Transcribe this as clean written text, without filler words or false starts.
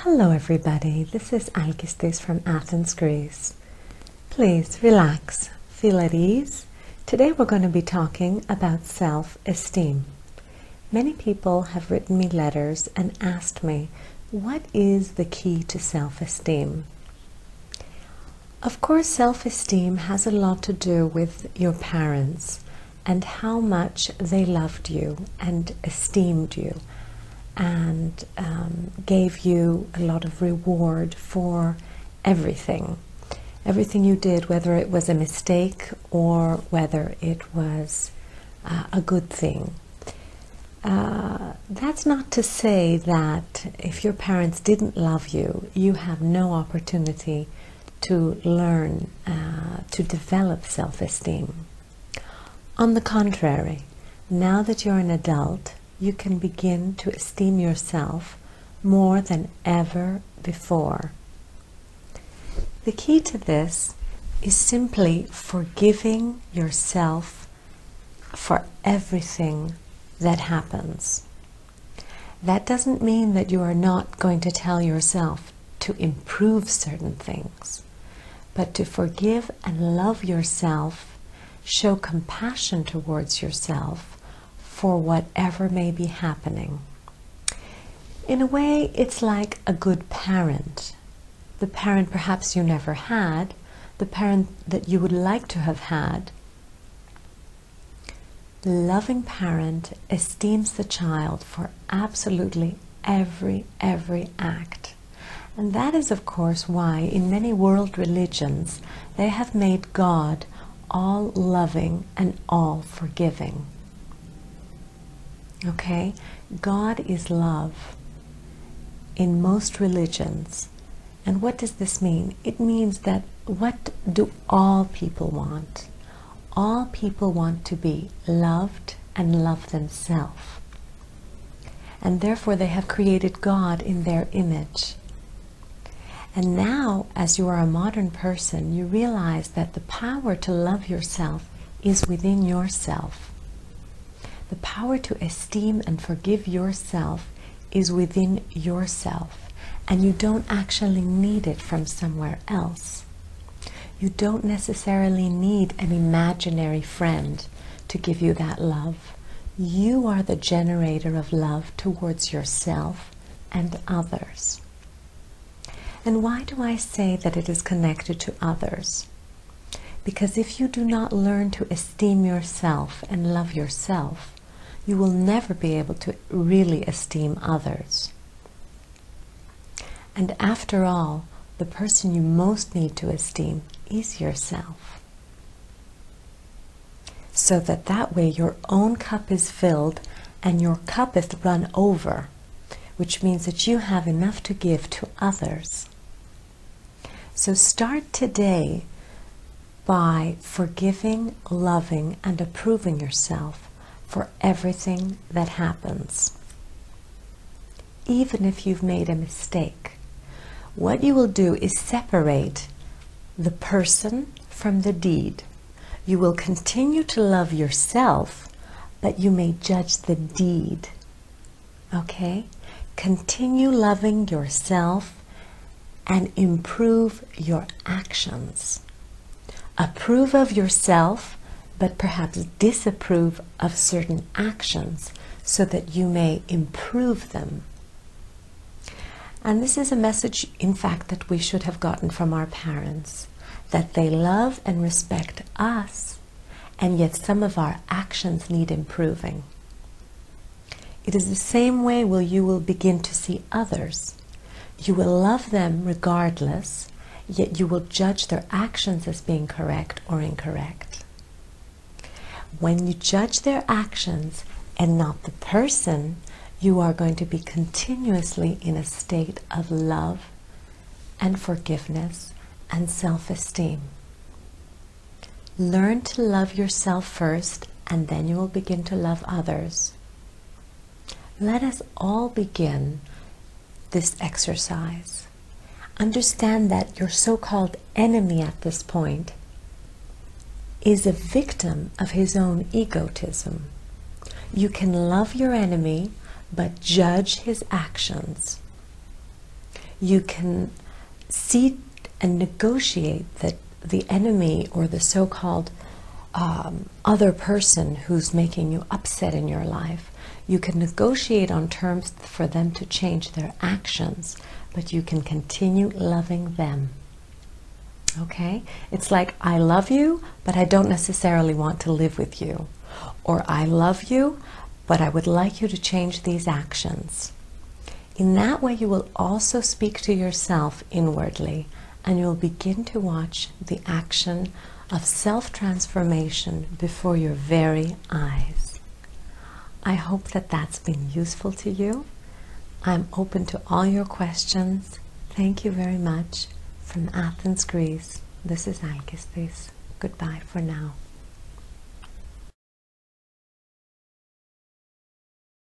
Hello everybody, this is Algistis from Athens, Greece. Please relax, feel at ease. Today we're going to be talking about self-esteem. Many people have written me letters and asked me, what is the key to self-esteem? Of course, self-esteem has a lot to do with your parents and how much they loved you and esteemed you and gave you a lot of reward for everything you did, whether it was a mistake or whether it was a good thing. That's not to say that if your parents didn't love you, you have no opportunity to learn to develop self-esteem. On the contrary, now that you're an adult, you can begin to esteem yourself more than ever before. The key to this is simply forgiving yourself for everything that happens. That doesn't mean that you are not going to tell yourself to improve certain things, but to forgive and love yourself, show compassion towards yourself for whatever may be happening. In a way, it's like a good parent. The parent perhaps you never had, the parent that you would like to have had. The loving parent esteems the child for absolutely every act. And that is, of course, why in many world religions they have made God all loving and all forgiving. Okay? God is love in most religions. And what does this mean? It means that what do all people want? All people want to be loved and love themselves. And therefore they have created God in their image. And now, as you are a modern person, you realize that the power to love yourself is within yourself. The power to esteem and forgive yourself is within yourself, and you don't actually need it from somewhere else. You don't necessarily need an imaginary friend to give you that love. You are the generator of love towards yourself and others. And why do I say that it is connected to others? Because if you do not learn to esteem yourself and love yourself, you will never be able to really esteem others. And after all, the person you most need to esteem is yourself. So that way your own cup is filled and your cup is run over, which means that you have enough to give to others. So start today by forgiving, loving, and approving yourself for everything that happens. Even if you've made a mistake, what you will do is separate the person from the deed. You will continue to love yourself, but you may judge the deed. Okay? Continue loving yourself and improve your actions. Approve of yourself, but perhaps disapprove of certain actions so that you may improve them. And this is a message, in fact, that we should have gotten from our parents, that they love and respect us, and yet some of our actions need improving. It is the same way you will begin to see others. You will love them regardless, yet you will judge their actions as being correct or incorrect. When you judge their actions and not the person, you are going to be continuously in a state of love and forgiveness and self-esteem. Learn to love yourself first, and then you will begin to love others. Let us all begin this exercise. Understand that your so-called enemy at this point is a victim of his own egotism. You can love your enemy, but judge his actions. you can see and negotiate that the enemy or the so-called other person who's making you upset in your life, you can negotiate on terms for them to change their actions, but you can continue loving them. Okay? It's like, I love you, but I don't necessarily want to live with you. Or I love you, but I would like you to change these actions. In that way, you will also speak to yourself inwardly, and you'll begin to watch the action of self-transformation before your very eyes. I hope that that's been useful to you. I'm open to all your questions. Thank you very much. From Athens, Greece, this is Alkistis. Goodbye for now.